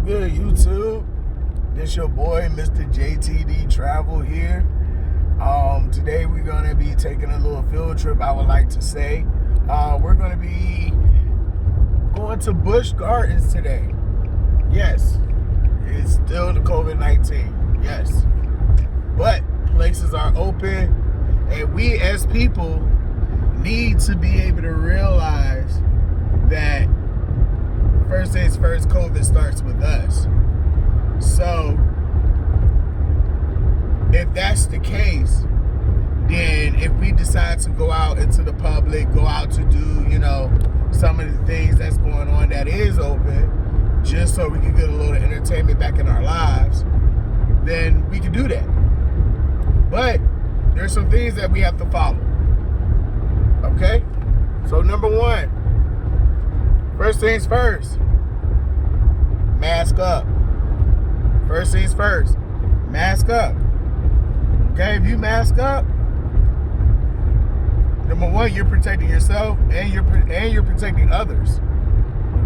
good, YouTube? This your boy, Mr. JTD Travel here. Today we're going to be taking a little field trip, I would like to say. We're going to be going to Busch Gardens today. Yes, it's still the COVID-19, yes. But places are open, and we as people need to be able to realize that first things first, COVID starts with us. So if that's the case, then if we decide to go out into the public, go out to do, some of the things that's going on that is open, just so we can get a little entertainment back in our lives, then we can do that. But there's some things that we have to follow. Okay? So number one, first things first, mask up. First things first, mask up. Okay, if you mask up, number one, you're protecting yourself and you're protecting others.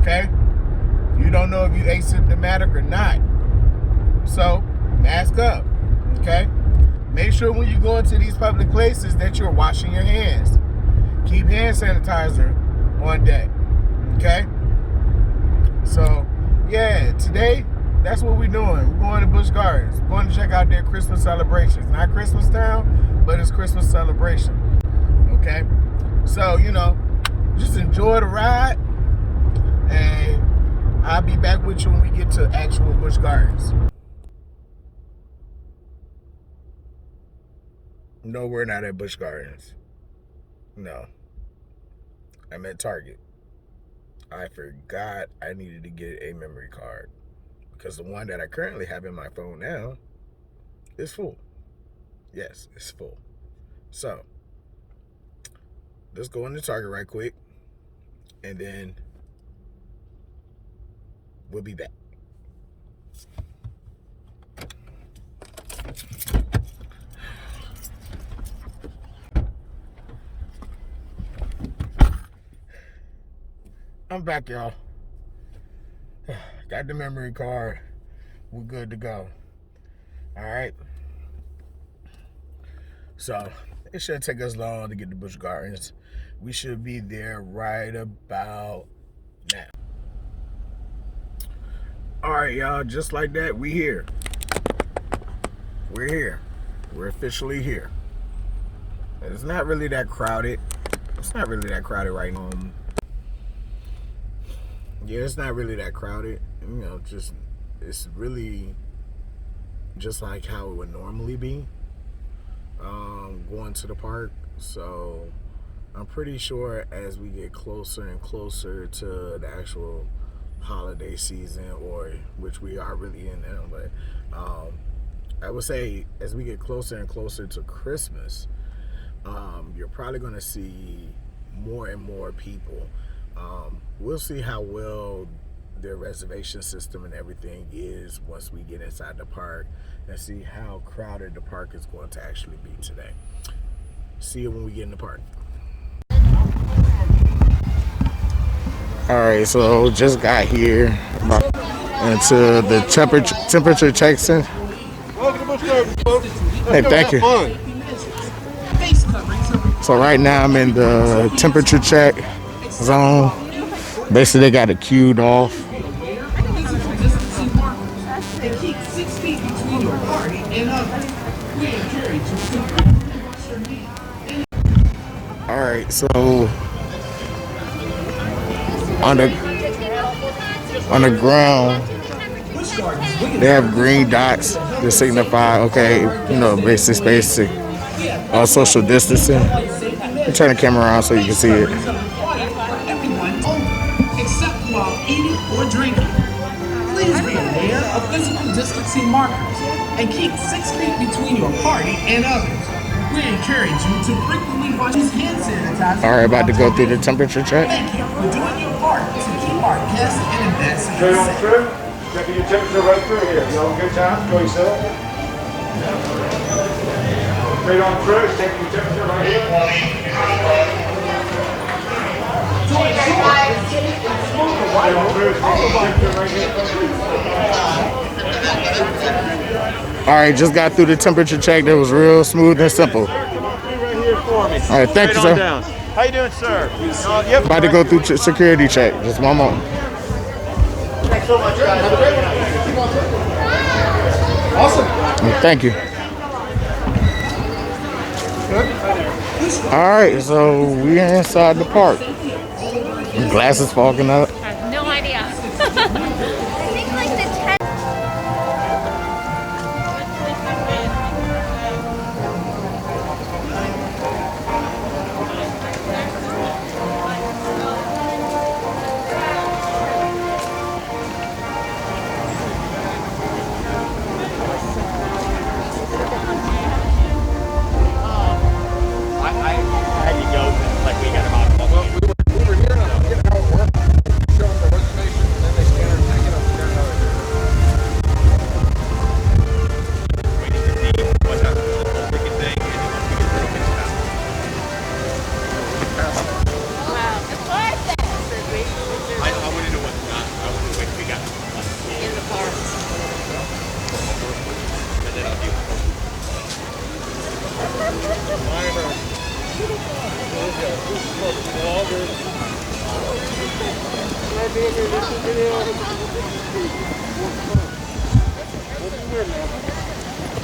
Okay? You don't know if you're asymptomatic or not. So, mask up. Okay? Make sure when you go into these public places that you're washing your hands. Keep hand sanitizer on deck. Okay? So, yeah, today, that's what we're doing. We're going to Busch Gardens. We're going to check out their Christmas celebrations. Not Christmas town, but it's Christmas celebration. Okay? So, just enjoy the ride. And I'll be back with you when we get to actual Busch Gardens. No, we're not at Busch Gardens. No. I'm at Target. I forgot I needed to get a memory card, because the one that I currently have in my phone now is full. Yes, it's full. So, let's go into Target right quick, and then we'll be back. I'm back, y'all. Got the memory card. We're good to go. All right. So it shouldn't take us long to get to Busch Gardens. We should be there right about now. All right, y'all. Just like that, we here. We're here. We're officially here. It's not really that crowded. It's not really that crowded right now. Yeah, it's not really that crowded. It's really just like how it would normally be going to the park. So I'm pretty sure as we get closer and closer to the actual holiday season, or which we are really in now, but I would say as we get closer and closer to Christmas, you're probably going to see more and more people. We'll see how well their reservation system and everything is once we get inside the park, and see how crowded the park is going to actually be today. See you when we get in the park. Alright, so just got here into the temperature checking. Hey, thank you. So right now I'm in the temperature check zone. Basically, they got it queued off. All right, so on the ground, they have green dots to signify, okay, basic social distancing. I'm turn the camera around so you can see it. Drinking. Please be aware of physical distancing markers and keep 6 feet between your party and others. We encourage you to frequently wash your hand sanitizer. All right, about to go through the temperature check. Thank you for doing your part to keep our guests and ambassadors straight on through. Checking your temperature right through here. You have a good time? Enjoy yourself. Straight on through. Checking your temperature right here. All right, just got through the temperature check. That was real smooth and simple. Come on through right here for me. All right, thank you, sir. Down. How you doing, sir? Yep. About to go through security check. Just one moment. Thanks so much, guys. Awesome. Thank you. All right, so we're inside the park. The glass is fogging up. I have no idea. I think like the 10.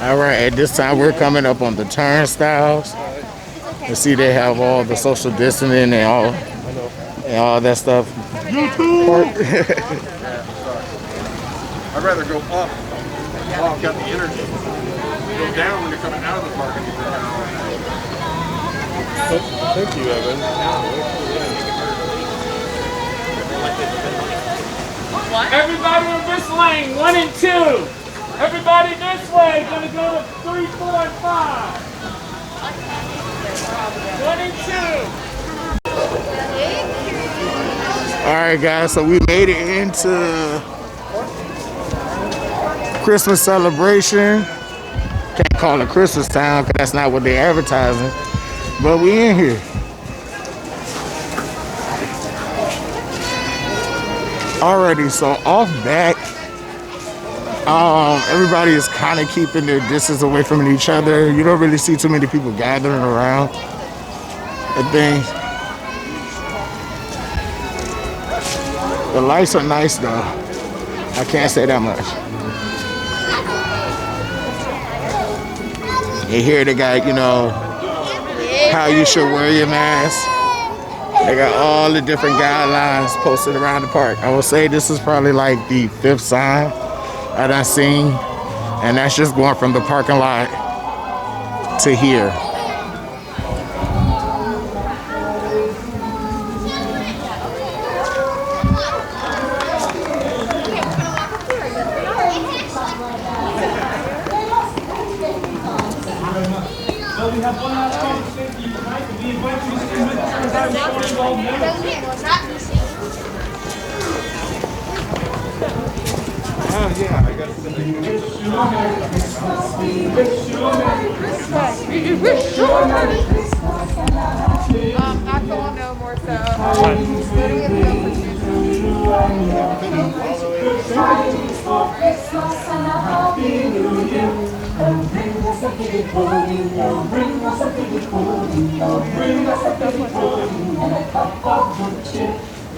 All right, at this time we're coming up on the turnstiles. You see they have all the social distancing and all that stuff. I'd rather go up while I've got the energy. Go down when you're coming out of the park. Thank you, Evan. Everybody in this lane, 1 and 2. Everybody this way, gonna go to 3, 4, and 5. 1 and 2. All right, guys, so we made it into Christmas celebration. Can't call it Christmas time because that's not what they're advertising, but we in here. Alrighty, so off back, everybody is kind of keeping their distance away from each other. You don't really see too many people gathering around and things. The lights are nice though. I can't say that much. And here they got, you know, how you should wear your mask. They got all the different guidelines posted around the park. I would say this is probably like the 5th sign that I've seen. And that's just going from the parking lot to here. Axel will know more so. What do we have to go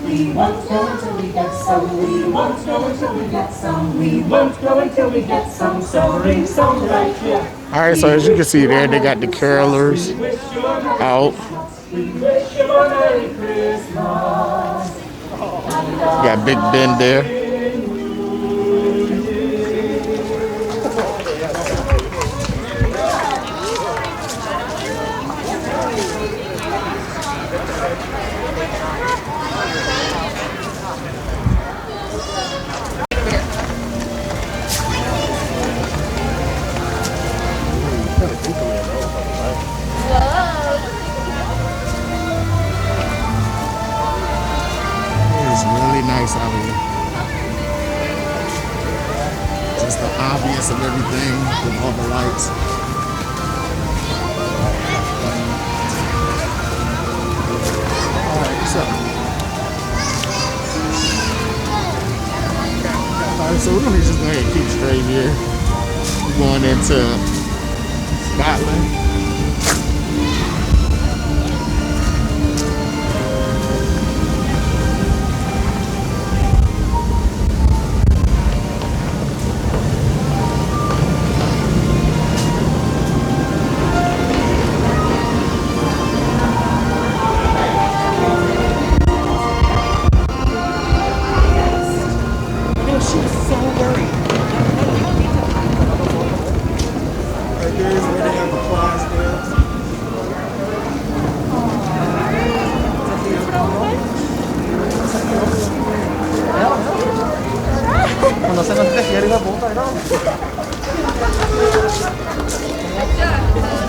We won't go until we get some. We won't go until we get some. We won't go until we get some. So bring some right here. All right, so as you can see there, they got the carolers out. Got Big Ben there. It's really nice out here. Just the obvious of everything with all the lights. Alright, so we're gonna just go ahead and keep straight here. We're going into Scotland.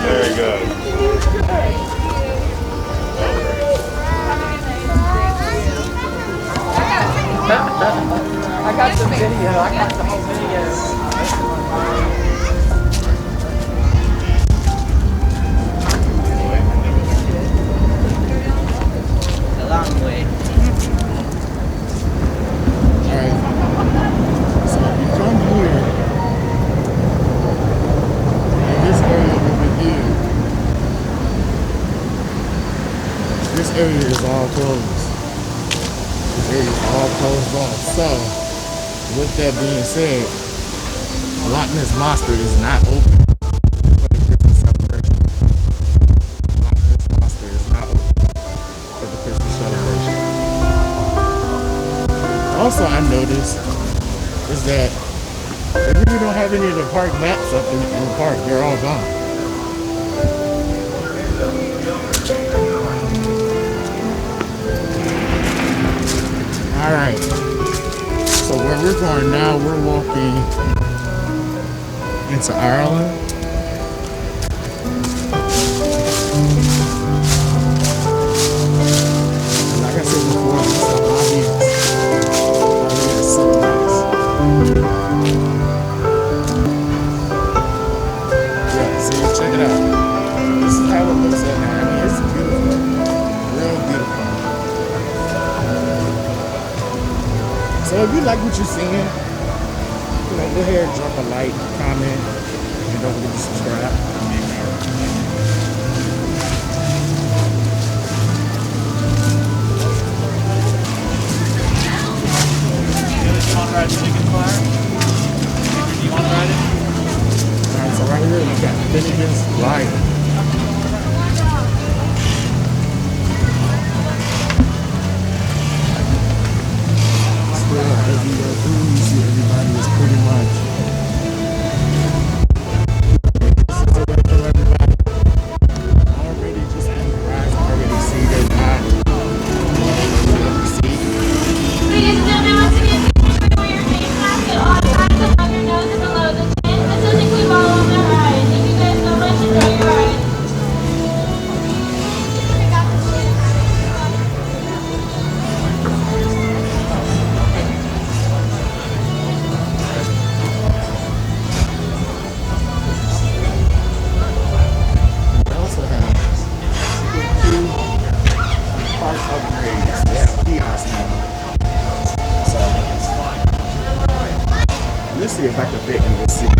Very good. I got some video. I got the whole video. A long way. Alright. So if you come here, in this area over here, this area is all closed. This area is all closed off. So, with that being said, lochnessmonster is not open for the Christmas celebration. Lochnessmonster is not open for the Christmas celebration. Also, I noticed is that they really don't have any of the park maps up in the park. They're all gone. Alright. So where we're going now, we're walking into Ireland. And like I said before, this is the audience. It's so nice. Yeah, see, check it out. This is how it looks at now. I mean, it's beautiful. Real beautiful. So if you like what you're seeing, go ahead and drop a like, comment, and don't forget to subscribe. You want to ride Chicken Fire? Do you want to ride it? Alright, so right here we got Finnegan's Life. Everywhere through, you see everybody is pretty much this is a way for everybody already just on the rise, already see their time. Ladies and gentlemen, once again, please wear your face mask at all times above your nose and below the chin. This does include while on the ride. Thank you guys so much. Enjoy your ride. Let's see if I can fit in this seat.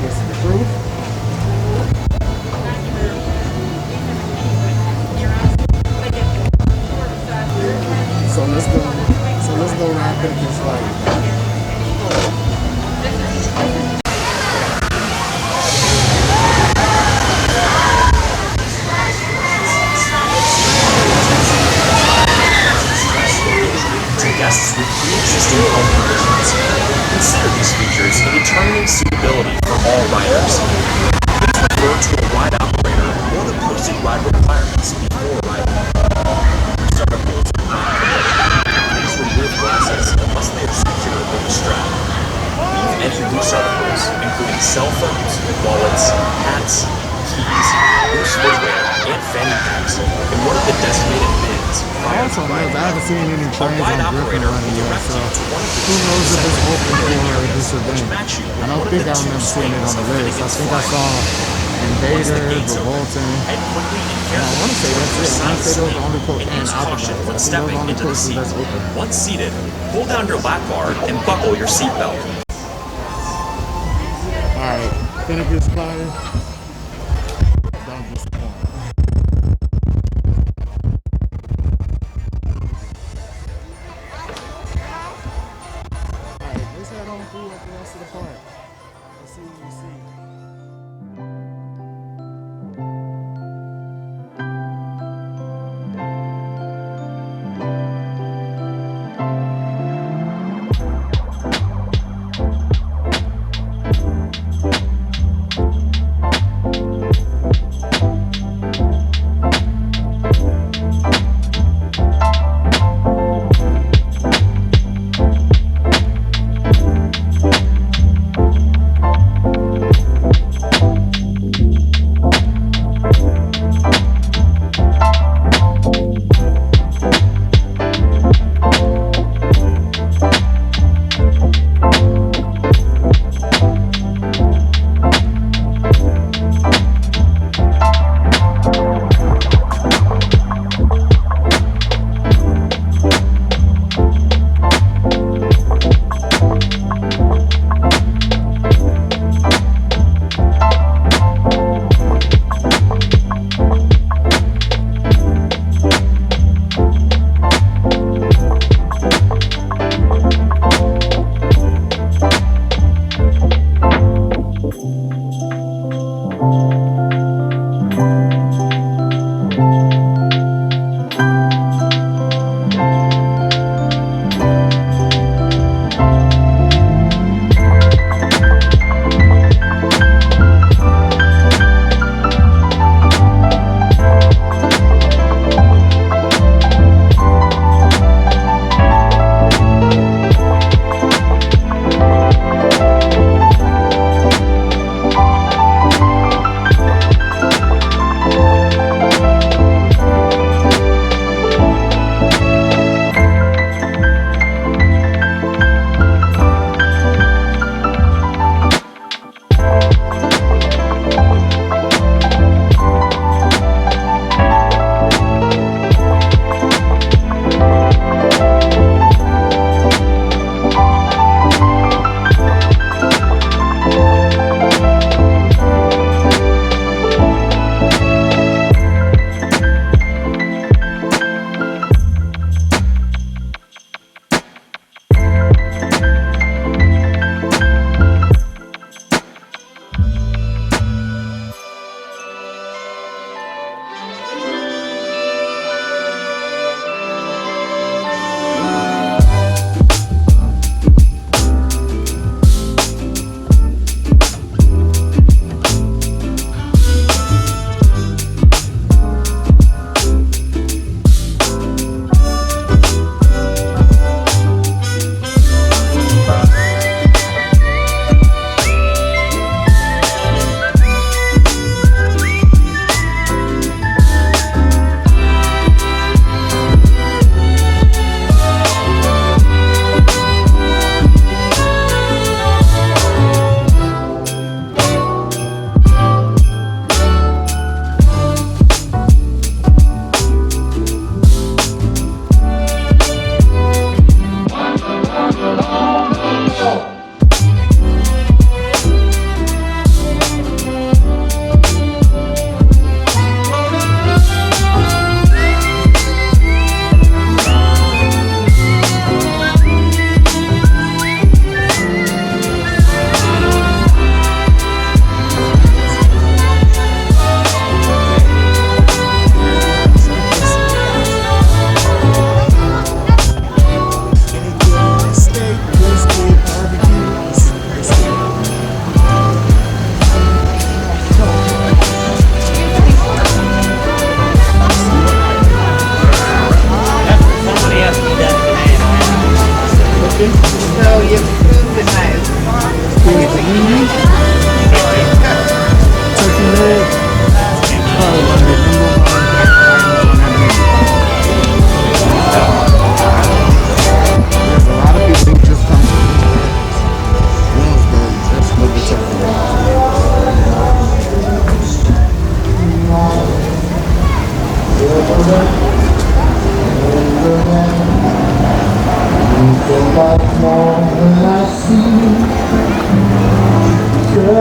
This is the roof. So let's go around this slide. Guests with pre-existing home conditions. Consider these features in determining suitability for all riders. Please refer to a ride operator or the posted ride requirements before riding. Startup rules are not permitted. Please remove glasses unless they are secured with a strap. Leave any loose articles, including cell phones, wallets, hats, keys, loose footwear, and fanny packs in one of the designated bins. I also know I haven't seen any trains on Griffin running yet, so who knows if it's open for this event. I don't think I remember seeing it on the list. I think I saw Once the Invaders, gates open, Revolting. head quickly and I carefully want to say that's it. I want to say those are the only and and use caution when stepping into the seat. that's open. Once seated, pull down your lap bar and buckle your seatbelt. Alright, gonna get started. Don't disappoint. Alright, let's head on through the rest of the park. Let's see what we see.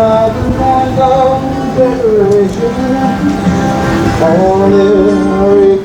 motherland of decoration. Culinary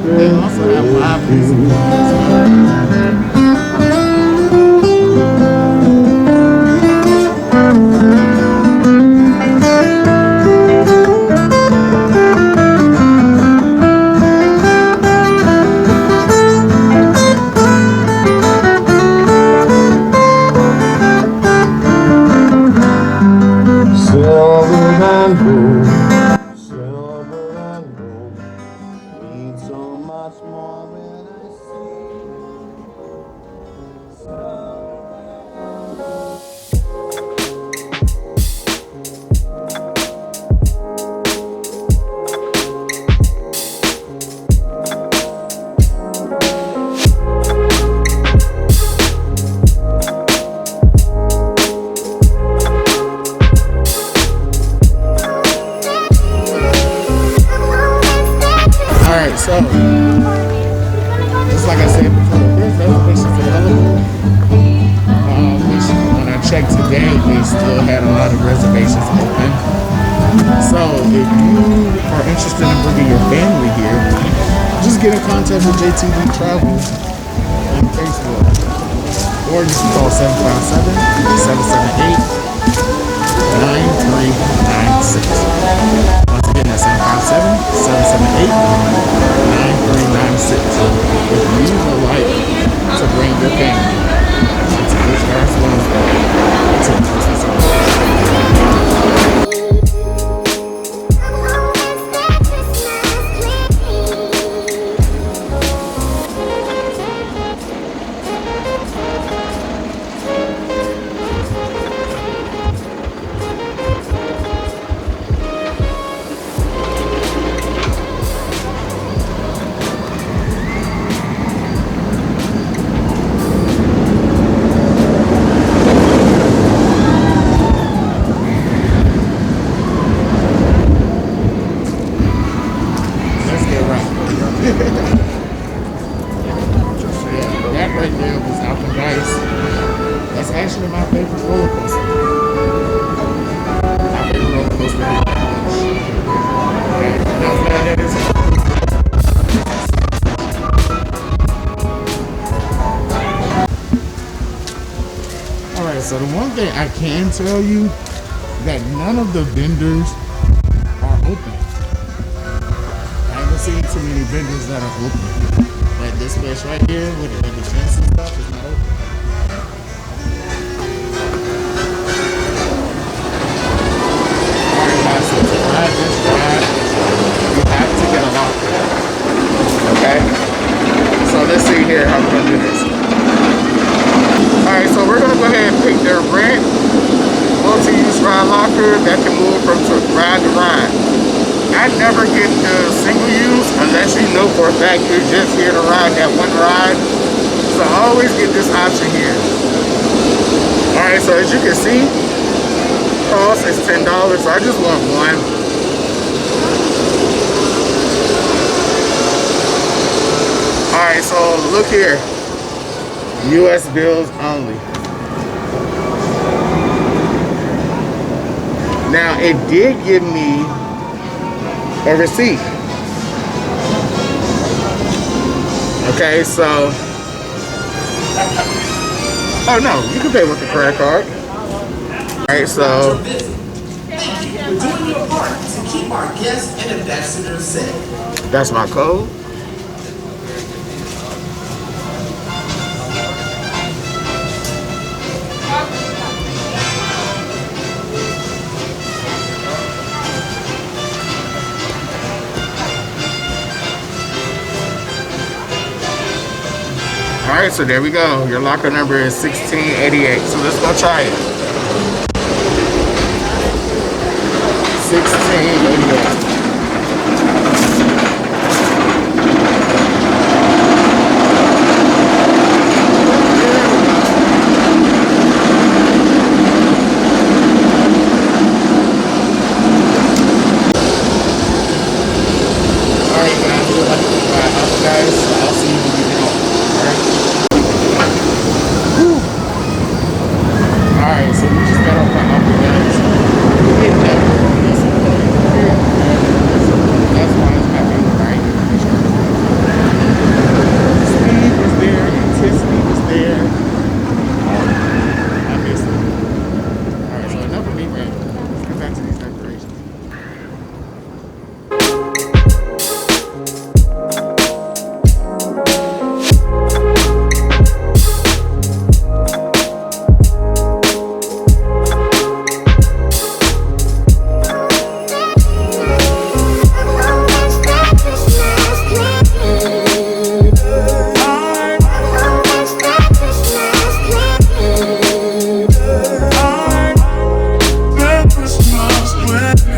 So, just like I said before, there's reservations available. Which when I checked today, they still had a lot of reservations open. So, if you are interested in bringing your family here, just get in contact with JTV Travel on Facebook. Or you can call 757-778-9396. Once again, that's 757-778-9396. If you would like to bring your family to Busch Gardens Williamsburg to the Christmas That right there was Alpha Dice. That's actually my favorite roller coaster. My favorite roller coaster is that is. Alright, so the one thing I can tell you that none of the vendors are open. I haven't seen too many vendors that are open. Like this place right here with the fence and stuff is not open. Alright guys, so to ride this ride, you have to get a locker. Okay? So let's see here how we're going to do this. Alright, so we're going to go ahead and pick their rent multi-use ride locker that can move from ride to ride. I never get the single use unless you know for a fact you're just here to ride that one ride. So I always get this option here. Alright, so as you can see, cost is $10. So I just want one. Alright, so look here. US bills only. Now it did give me a receipt. Okay, so oh no, you can pay with the credit card. Alright, so thank you for doing your part to keep our guests and ambassadors safe. that's my code. Alright, so there we go. Your locker number is 1688. So let's go try it. 1688. Alright guys, we're about to go by Alpha guys. So I'll see you when you get home. Alright, so we just got off the Alpha guys. We decorations. Christmas with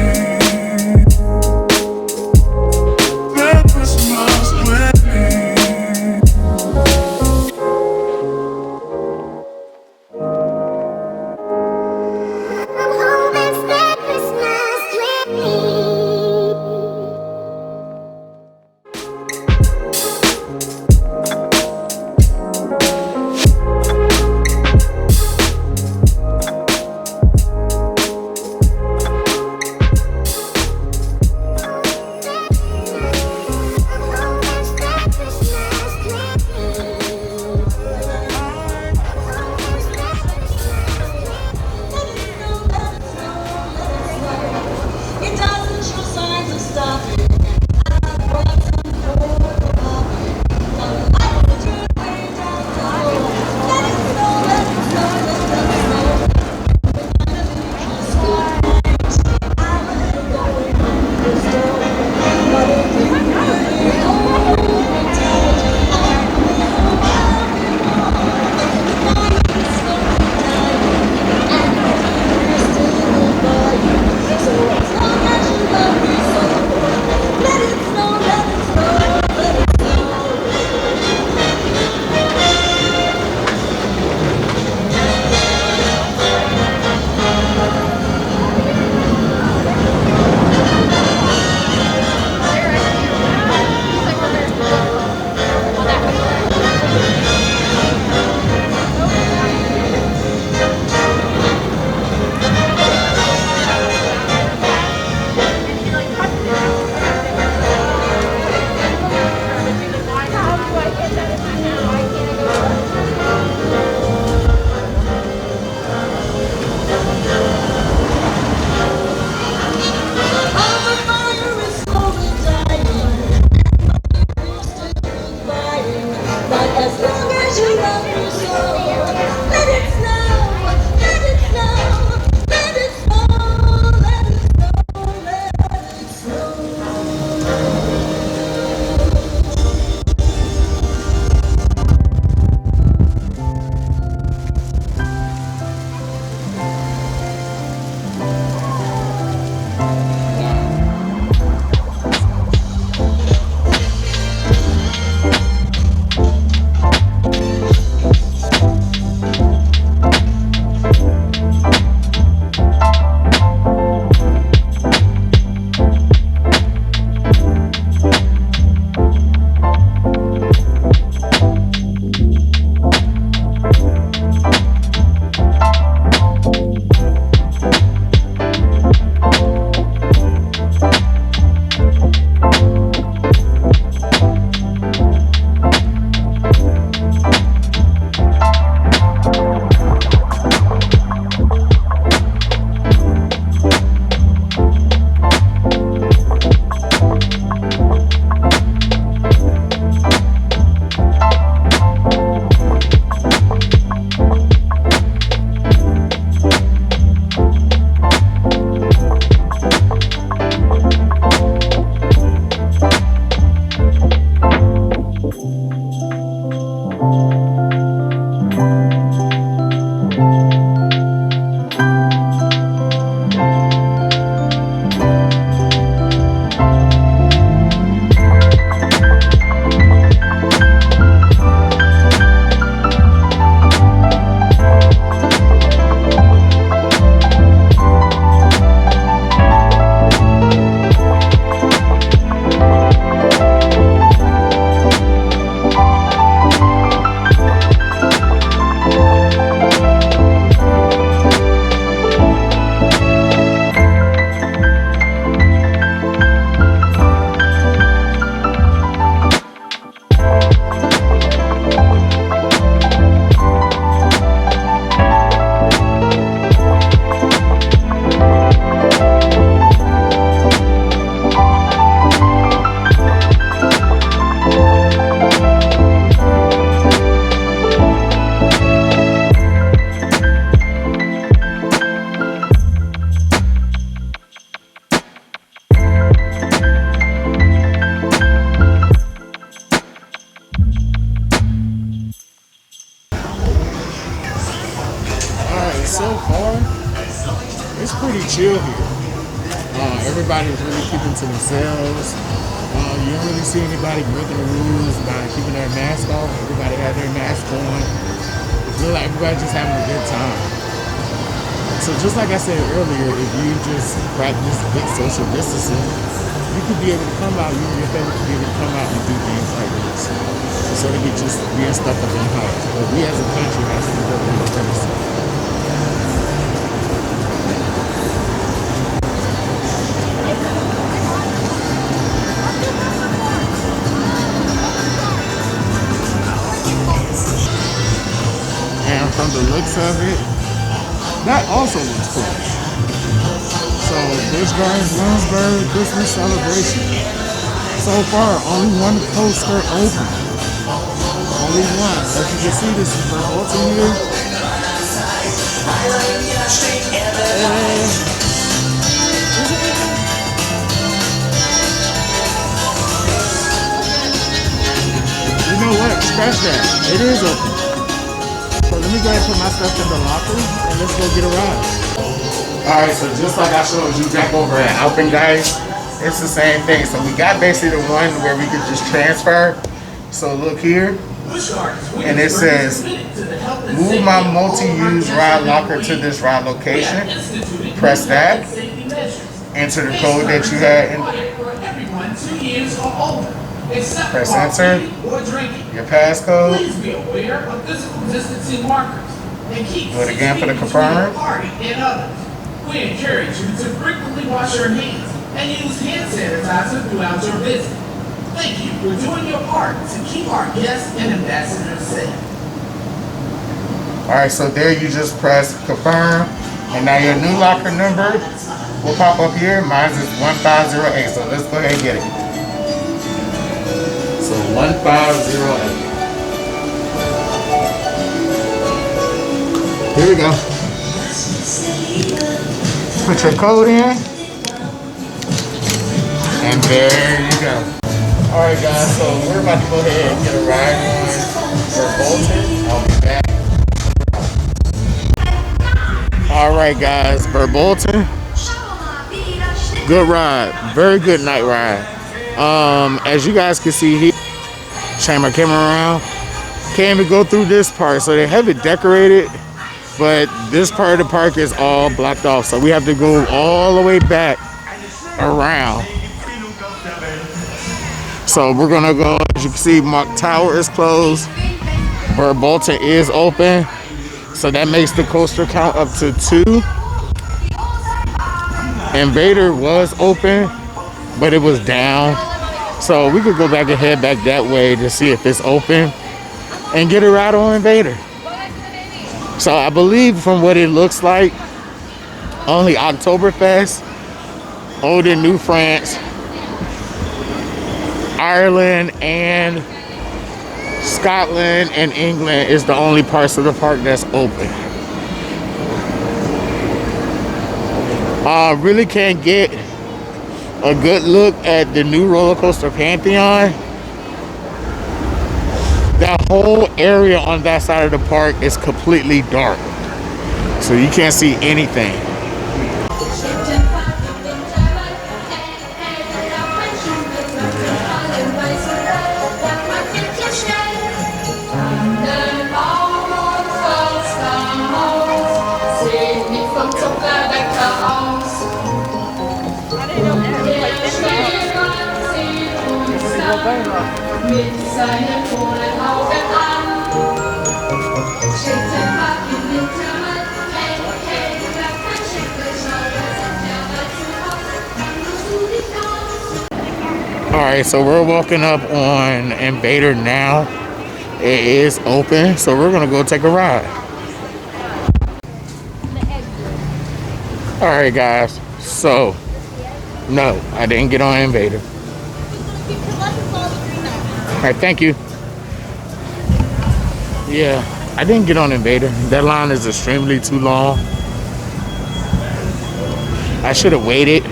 Everybody's really keeping to themselves. You don't really see anybody breaking the rules by keeping their mask off. Everybody had their mask on. It feels like everybody's just having a good time. So just like I said earlier, if you just practice good social distancing, you could be able to come out, you and your family could be able to come out and do things like this. So they get just being stuck up in house. But we as a country have to do what we're and from the looks of it, that also looks cool. So Busch Gardens Williamsburg Christmas celebration. So far, only one coaster open. Only one. As you can see, this is the Hilton here. You know what? Scratch that. It is open. So let me go ahead and put my stuff in the locker and let's go get a ride. Alright, so just like I showed you back over at Alpen, guys, it's the same thing. So we got basically the one where we could just transfer. So look here, and it says, move my multi-use ride locker to this ride location. Press that. Enter the code that you had in. Press enter. Your passcode. Do it again for the confirmer. We encourage you to frequently wash your hands and use hand sanitizer throughout your visit. Thank you for doing your part to keep our guests and ambassadors safe. Alright, so there you just press confirm, and now your new locker number will pop up here. Mine is 1508, so let's go ahead and get it. So 1508. Here we go. Put your code in, and there you go. Alright guys, so we're about to go ahead and get a ride on for Bolton. I'll be back. Alright guys, for Bolton, good ride, very good night ride. As you guys can see here, change my camera around, can't even go through this part, so they have it decorated. But this part of the park is all blocked off, so we have to go all the way back around. So we're gonna go, as you can see, Mark Tower is closed, where Bolton is open. So that makes the coaster count up to 2. Invader was open, but it was down. So we could go back and head back that way to see if it's open and get a ride on Invader. So I believe from what it looks like, only Oktoberfest, Old and New France, Ireland, and Scotland and England is the only parts of the park that's open. Really can't get a good look at the new roller coaster Pantheon. That whole area on that side of the park is completely dark, so you can't see anything. Alright, so we're walking up on Invader now. It is open, so we're gonna go take a ride. Alright guys, so no, I didn't get on Invader. Alright, thank you. Yeah, I didn't get on Invader. That line is extremely too long. I should have waited,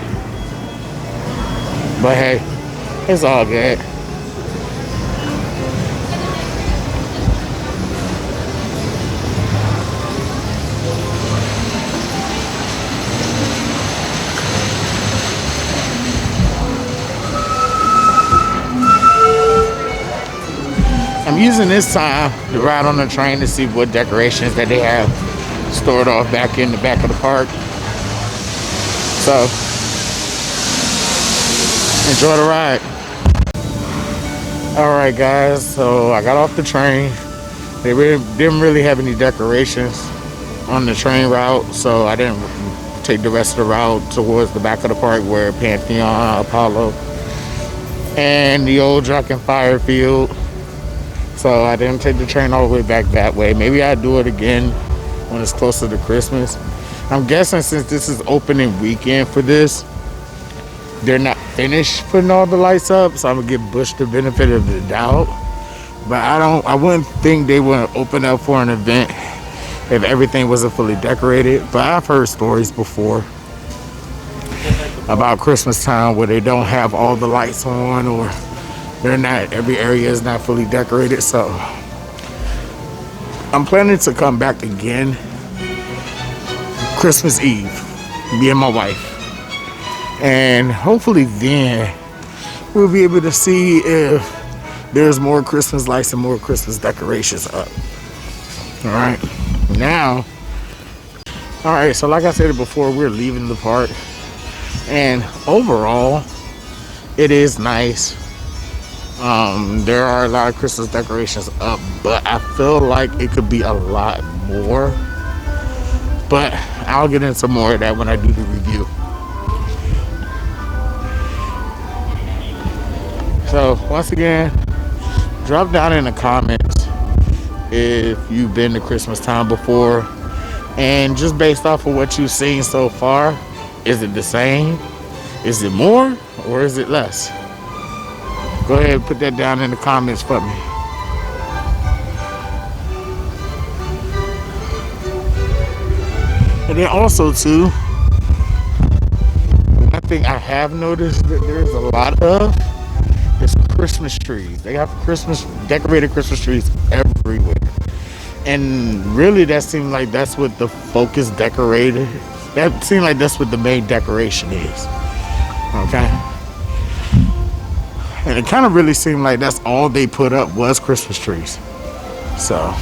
but hey, it's all good. I'm using this time to ride on the train to see what decorations that they have stored off back in the back of the park. So, enjoy the ride. Alright guys, so I got off the train. They didn't really have any decorations on the train route, so I didn't take the rest of the route towards the back of the park where Pantheon, Apollo, and the old Drunken Fire Field. So I didn't take the train all the way back that way. Maybe I'll do it again when it's closer to Christmas. I'm guessing since this is opening weekend for this, they're not finished putting all the lights up, so I'm gonna give Busch the benefit of the doubt. But I wouldn't think they would open up for an event if everything wasn't fully decorated. But I've heard stories before about Christmas time where they don't have all the lights on, or every area is not fully decorated. So I'm planning to come back again Christmas Eve, me and my wife, and hopefully then we'll be able to see if there's more Christmas lights and more Christmas decorations up. All right, so like I said before, we're leaving the park, and overall it is nice. There are a lot of Christmas decorations up, but I feel like it could be a lot more. But I'll get into more of that when I do the review. So once again, drop down in the comments if you've been to Christmas time before, and just based off of what you've seen so far, is it the same? Is it more, or is it less? Go ahead and put that down in the comments for me. And then also too, one thing I have noticed that there's a lot of is Christmas trees. They have decorated Christmas trees everywhere. And really that seems like that's what the focus decorated. That seems like that's what the main decoration is. Okay. And it kind of really seemed like that's all they put up was Christmas trees. So,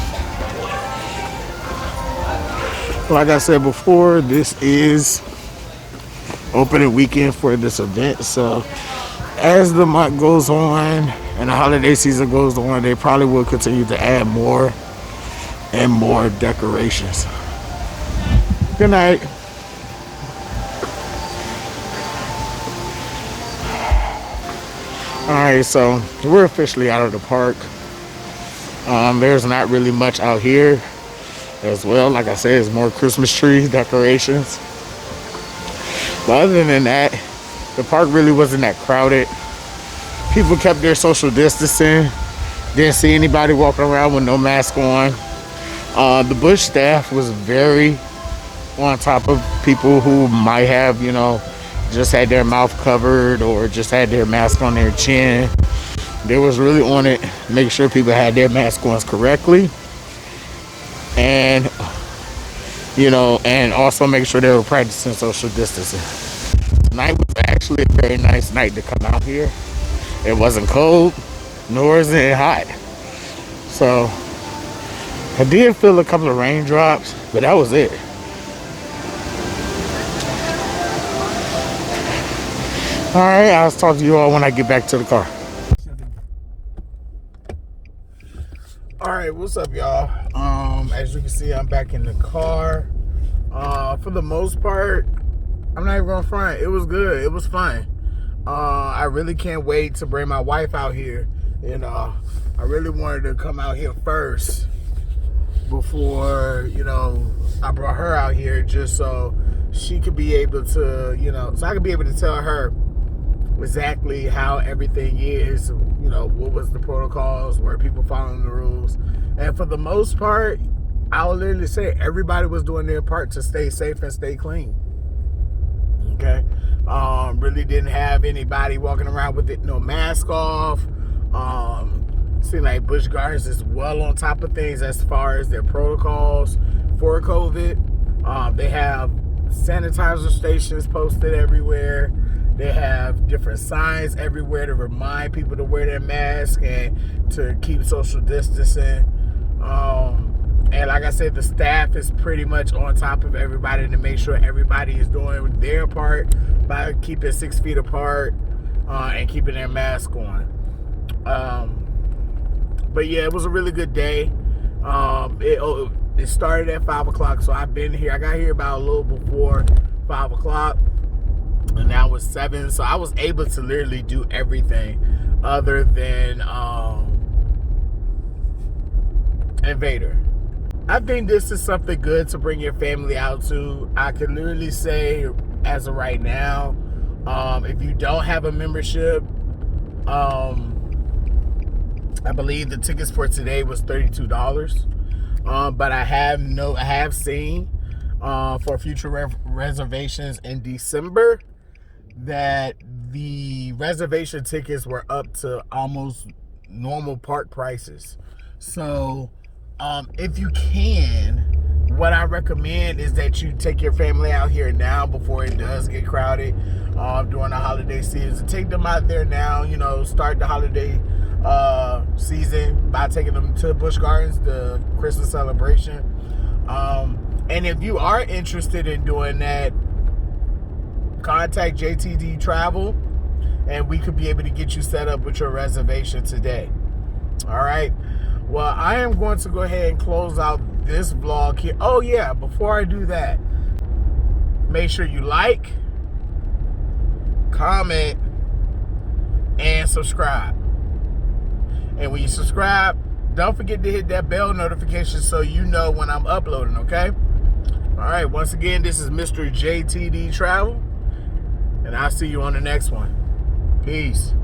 like I said before, this is opening weekend for this event. So, as the month goes on and the holiday season goes on, they probably will continue to add more and more decorations. Good night. Alright, so we're officially out of the park. There's not really much out here as well. Like I said, it's more Christmas tree decorations. But other than that, the park really wasn't that crowded. People kept their social distancing. Didn't see anybody walking around with no mask on. The Busch staff was very on top of people who might have, just had their mouth covered or just had their mask on their chin. They was really on it, make sure people had their mask on correctly, and and also make sure they were practicing social distancing. Tonight was actually a very nice night to come out here. It wasn't cold, nor is it hot. So I did feel a couple of raindrops, but that was it. All right, I'll talk to you all when I get back to the car. All right, what's up, y'all? As you can see, I'm back in the car. For the most part, I'm not even gonna front. It was good. It was fun. I really can't wait to bring my wife out here. I really wanted to come out here first before, I brought her out here just so she could be able to, so I could be able to tell her exactly how everything is, what was the protocols, were people following the rules. And for the most part, I'll literally say everybody was doing their part to stay safe and stay clean. Okay. Really didn't have anybody walking around with no mask off. Seemed like Busch Gardens is well on top of things as far as their protocols for COVID. They have sanitizer stations posted everywhere. They have different signs everywhere to remind people to wear their mask and to keep social distancing. And like I said, the staff is pretty much on top of everybody to make sure everybody is doing their part by keeping 6 feet apart and keeping their mask on. But yeah, it was a really good day. It started at 5 o'clock, so I've been here. I got here about a little before 5 o'clock, and now it's 7. So I was able to literally do everything other than Invader. I think this is something good to bring your family out to. I can literally say, as of right now, if you don't have a membership, I believe the tickets for today was $32. But I have seen for future reservations in December that the reservation tickets were up to almost normal park prices. So if you can, what I recommend is that you take your family out here now before it does get crowded during the holiday season. Take them out there now, you know, start the holiday season by taking them to Busch Gardens, the Christmas celebration. And if you are interested in doing that, contact JTD Travel and we could be able to get you set up with your reservation today. All right. Well, I am going to go ahead and close out this vlog here. Oh yeah, before I do that, make sure you like, comment, and subscribe. And when you subscribe, don't forget to hit that bell notification so you know when I'm uploading, okay? All right, once again, this is Mr. JTD Travel, and I'll see you on the next one. Peace.